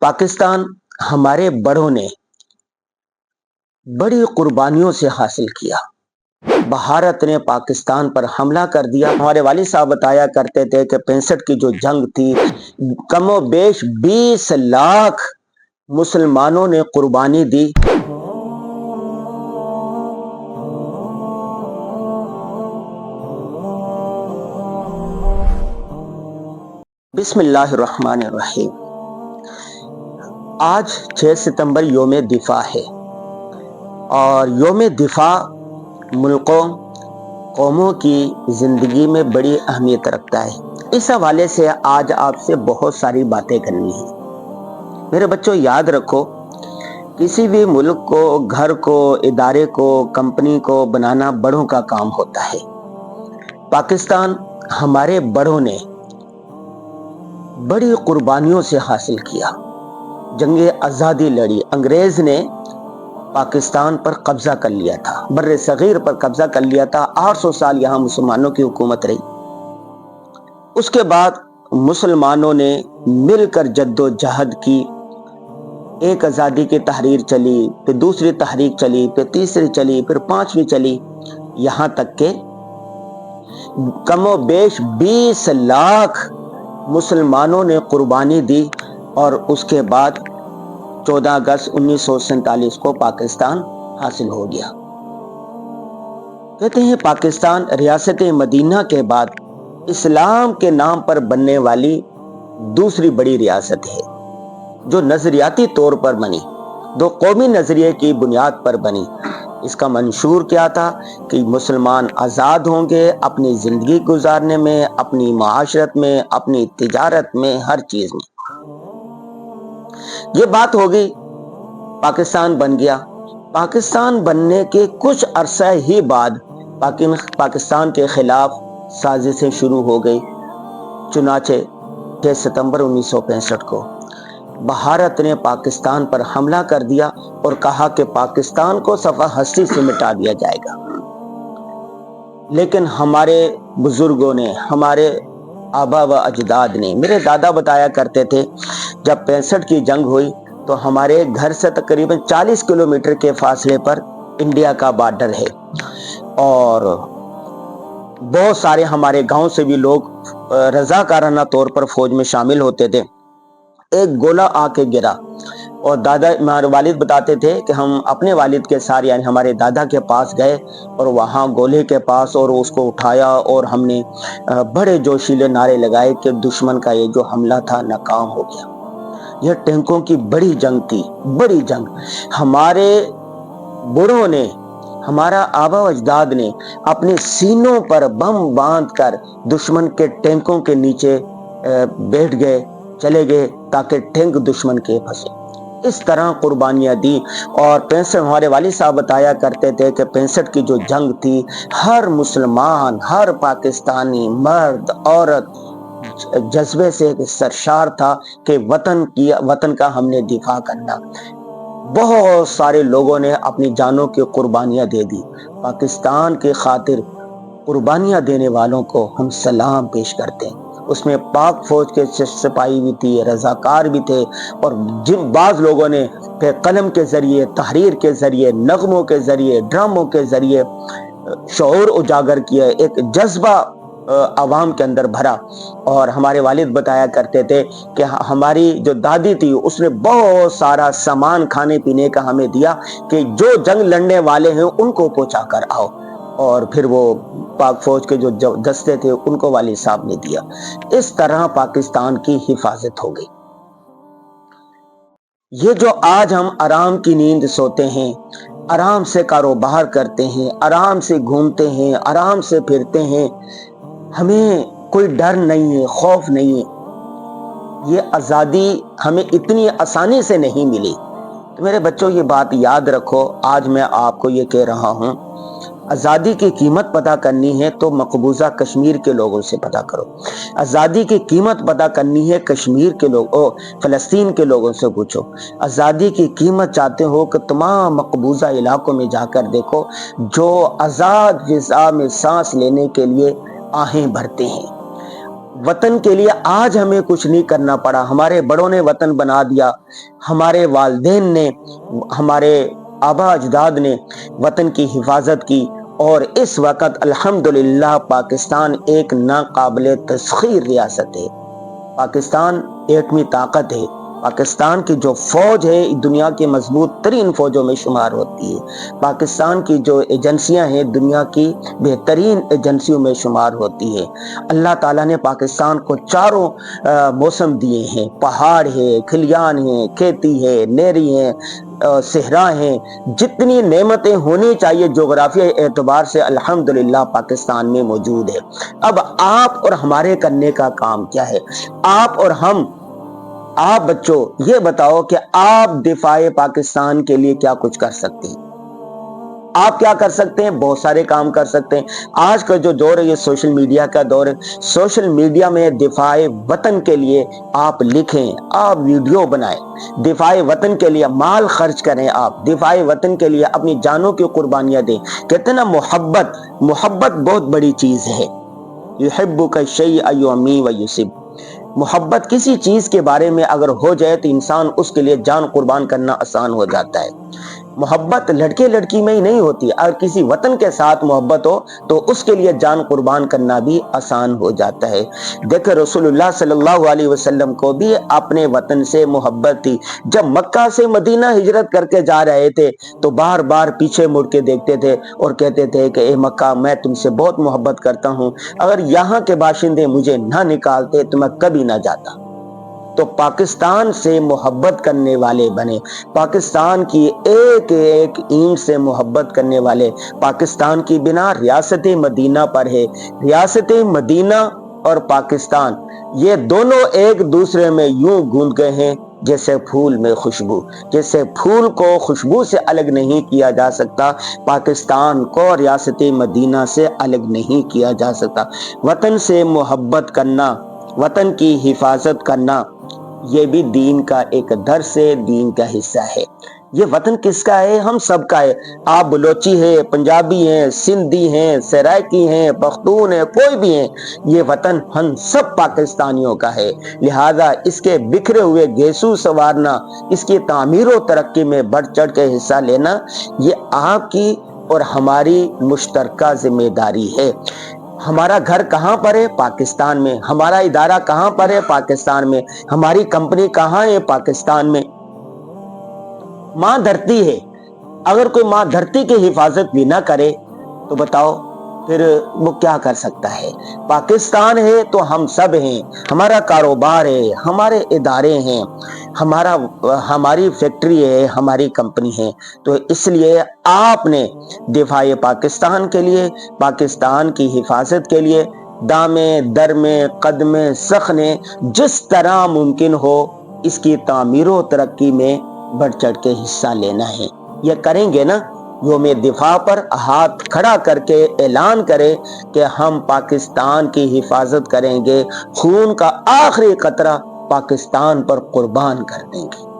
पाकिस्तान हमारे बड़ों ने बड़ी कुर्बानियों से हासिल किया। भारत ने पाकिस्तान पर हमला कर दिया। हमारे वालिद साहब बताया करते थे कि 65 की जो जंग थी, कमोबेश 20 लाख मुसलमानों ने कुर्बानी दी। बिस्मिल्लाहिर्रहमानिर्रहीम। आज 6 सितंबर योम दिफा है और योम दिफा मुल्कों कौमों की ज़िंदगी में बड़ी अहमियत रखता है। इस हवाले से आज आपसे बहुत सारी बातें करनी है। मेरे बच्चों, याद रखो, किसी भी मुल्क को, घर को, इदारे को, कंपनी को बनाना बड़ों का काम होता है। पाकिस्तान हमारे बड़ों ने बड़ी कुर्बानियों से हासिल किया। जंगे आज़ादी लड़ी। अंग्रेज ने पाकिस्तान पर कब्जा कर लिया था, बर्रे सगीर पर कब्जा कर लिया था। 800 साल यहाँ मुसलमानों की हुकूमत रही। उसके बाद मुसलमानों ने मिलकर जद्दोजहद की। एक आज़ादी की तहरीर चली, फिर दूसरी तहरीक चली, फिर तीसरी चली, फिर पांचवी चली, यहाँ तक के कमोबेश 20 लाख मुसलमानों ने कुर्बानी दी। और उसके बाद 14 अगस्त 1947 को पाकिस्तान हासिल हो गया। कहते हैं पाकिस्तान रियासत मदीना के बाद इस्लाम के नाम पर बनने वाली दूसरी बड़ी रियासत है, जो नजरियाती तौर पर बनी, दो कौमी नजरिए की बुनियाद पर बनी। इसका मंशूर क्या था कि मुसलमान आज़ाद होंगे अपनी ज़िंदगी गुजारने में, अपनी माशरत में, अपनी तिजारत में, हर चीज़ में। ये बात हो गई, पाकिस्तान बन गया। पाकिस्तान बनने के कुछ अरसा ही बाद पाकिस्तान के खिलाफ साजिशें शुरू हो गई। चुनाचे 6 सितंबर 1965 को भारत ने पाकिस्तान पर हमला कर दिया और कहा कि पाकिस्तान को सफ़ा हस्ती से मिटा दिया जाएगा। लेकिन हमारे बुजुर्गों ने, हमारे आबा व अजदाद ने, मेरे दादा बताया करते थे, जब 65 की जंग हुई तो हमारे घर से तकरीबन 40 किलोमीटर के फासले पर इंडिया का बॉर्डर है और बहुत सारे हमारे गांव से भी लोग रजाकाराना तौर पर फौज में शामिल होते थे। एक गोला आके गिरा और दादा, हमारे वालिद बताते थे कि हम अपने वालिद के साथ, यानी हमारे दादा के पास गए और वहाँ गोले के पास और उसको उठाया और हमने बड़े जोशीले नारे लगाए कि दुश्मन का ये जो हमला था नाकाम हो गया। यह टैंकों की बड़ी जंग थी, बड़ी जंग। हमारे बूढ़ों ने, हमारा आबा अजदाद ने अपने सीनों पर बम बांधकर दुश्मन के टैंकों के नीचे बैठ गए, चले गए ताकि टैंक दुश्मन के फंसे। इस तरह कुर्बानियां दी। और 65, हमारे वालिद साहब बताया करते थे कि 65 की जो जंग थी, हर मुसलमान, हर पाकिस्तानी मर्द औरत जज्बे से सरशार था कि वतन का हमने दिफा करना। बहुत सारे लोगों ने अपनी जानों की कुर्बानियां दे दी। पाकिस्तान के खातिर कुर्बानियां देने वालों को हम सलाम पेश करते हैं। उसमें पाक फौज के सिपाही भी थे, रजाकार भी थे, और जिन बाज लोगों ने फिर कलम के जरिए, तहरीर के जरिए, नगमों के जरिए, ड्रामों के जरिए शऊर उजागर किया, एक जज्बा आवाम के अंदर भरा। और हमारे वालिद बताया करते थे कि हमारी जो दादी थी उसने बहुत सारा सामान खाने पीने का हमें दिया कि जो जंग लड़ने वाले हैं उनको पहुंचा कर आओ। और फिर वो पाक फौज के जो दस्ते थे उनको वालिद साहब ने दिया। इस तरह पाकिस्तान की हिफाजत हो गई। ये जो आज हम आराम की नींद सोते हैं, आराम से कारोबार करते हैं, आराम से घूमते हैं, आराम से फिरते हैं, हमें कोई डर नहीं है, खौफ नहीं है। ये आज़ादी हमें इतनी आसानी से नहीं मिली। तो मेरे बच्चों, ये बात याद रखो। आज मैं आपको ये कह रहा हूँ, आज़ादी की कीमत पता करनी है तो मकबूजा कश्मीर के लोगों से पता करो। आज़ादी की कीमत पता करनी है कश्मीर के फ़लस्तीन के लोगों से पूछो। आज़ादी की कीमत चाहते हो कि तमाम मकबूजा इलाकों में जाकर देखो, जो आज़ाद फिज़ा में सांस लेने के लिए आहें भरते हैं। وطن کے لیے آج ہمیں کچھ نہیں کرنا پڑا، ہمارے بڑوں نے وطن بنا دیا، ہمارے والدین نے، ہمارے آبا اجداد نے وطن کی حفاظت کی، اور اس وقت الحمدللہ پاکستان ایک ناقابل تسخیر ریاست ہے۔ پاکستان ایٹمی طاقت ہے۔ پاکستان کی جو فوج ہے دنیا کے مضبوط ترین فوجوں میں شمار ہوتی ہے۔ پاکستان کی جو ایجنسیاں ہیں دنیا کی بہترین ایجنسیوں میں شمار ہوتی ہے۔ اللہ تعالیٰ نے پاکستان کو چاروں موسم دیے ہیں، پہاڑ ہے، کھلیان ہیں، کھیتی ہے، نہری ہیں، صحرا ہیں، جتنی نعمتیں ہونی چاہیے جغرافیائی اعتبار سے الحمدللہ پاکستان میں موجود ہے۔ اب آپ اور ہمارے کرنے کا کام کیا ہے؟ آپ اور ہم، آپ بچوں یہ بتاؤ کہ آپ دفاع پاکستان کے لیے کیا کچھ کر سکتے ہیں؟ آپ کیا کر سکتے ہیں؟ بہت سارے کام کر سکتے ہیں۔ آج کا جو دور ہے یہ سوشل میڈیا کا دور ہے۔ سوشل میڈیا میں دفاع وطن کے لیے آپ لکھیں، آپ ویڈیو بنائیں، دفاع وطن کے لیے مال خرچ کریں، آپ دفاع وطن کے لیے اپنی جانوں کی قربانیاں دیں۔ کہتے ہیں نا محبت بہت بڑی چیز ہے۔ یحبک الشیء یعمی ویصب۔ محبت کسی چیز کے بارے میں اگر ہو جائے تو انسان اس کے لیے جان قربان کرنا آسان ہو جاتا ہے۔ محبت لڑکے لڑکی میں ہی نہیں ہوتی، اگر کسی وطن کے ساتھ محبت ہو تو اس کے لیے جان قربان کرنا بھی آسان ہو جاتا ہے۔ دیکھیں رسول اللہ صلی اللہ علیہ وسلم کو بھی اپنے وطن سے محبت تھی۔ جب مکہ سے مدینہ ہجرت کر کے جا رہے تھے تو بار بار پیچھے مڑ کے دیکھتے تھے اور کہتے تھے کہ اے مکہ، میں تم سے بہت محبت کرتا ہوں، اگر یہاں کے باشندے مجھے نہ نکالتے تو میں کبھی نہ جاتا۔ تو پاکستان سے محبت کرنے والے بنے، پاکستان کی ایک ایک اینٹ سے محبت کرنے والے۔ پاکستان کی بنا ریاست مدینہ پر ہے۔ ریاست مدینہ اور پاکستان یہ دونوں ایک دوسرے میں یوں گھل گئے ہیں جیسے پھول میں خوشبو۔ جیسے پھول کو خوشبو سے الگ نہیں کیا جا سکتا، پاکستان کو ریاست مدینہ سے الگ نہیں کیا جا سکتا۔ وطن سے محبت کرنا، وطن کی حفاظت کرنا، یہ بھی دین کا ایک درس ہے، دین کا حصہ ہے۔ یہ وطن کس کا ہے؟ ہم سب کا ہے۔ آپ بلوچی ہیں، پنجابی ہیں، سندھی ہیں، سرائکی ہیں، پختون ہیں، کوئی بھی ہیں، یہ وطن ہم سب پاکستانیوں کا ہے۔ لہذا اس کے بکھرے ہوئے گھیسو سنوارنا، اس کی تعمیر و ترقی میں بڑھ چڑھ کے حصہ لینا، یہ آپ کی اور ہماری مشترکہ ذمہ داری ہے۔ ہمارا گھر کہاں پر ہے؟ پاکستان میں۔ ہمارا ادارہ کہاں پر ہے؟ پاکستان میں۔ ہماری کمپنی کہاں ہے؟ پاکستان میں۔ ماں دھرتی ہے، اگر کوئی ماں دھرتی کی حفاظت بھی نہ کرے تو بتاؤ پھر وہ کیا کر سکتا ہے؟ پاکستان ہے تو ہم سب ہیں، ہمارا کاروبار ہے، ہمارے ادارے ہیں، ہماری فیکٹری ہے، ہماری کمپنی ہے۔ تو اس لیے آپ نے دفاع پاکستان کے لیے، پاکستان کی حفاظت کے لیے دامے درمے قدمے سخنے جس طرح ممکن ہو اس کی تعمیر و ترقی میں بڑھ چڑھ کے حصہ لینا ہے۔ یہ کریں گے نا؟ یوم دفاع پر ہاتھ کھڑا کر کے اعلان کرے کہ ہم پاکستان کی حفاظت کریں گے، خون کا آخری قطرہ پاکستان پر قربان کر دیں گے۔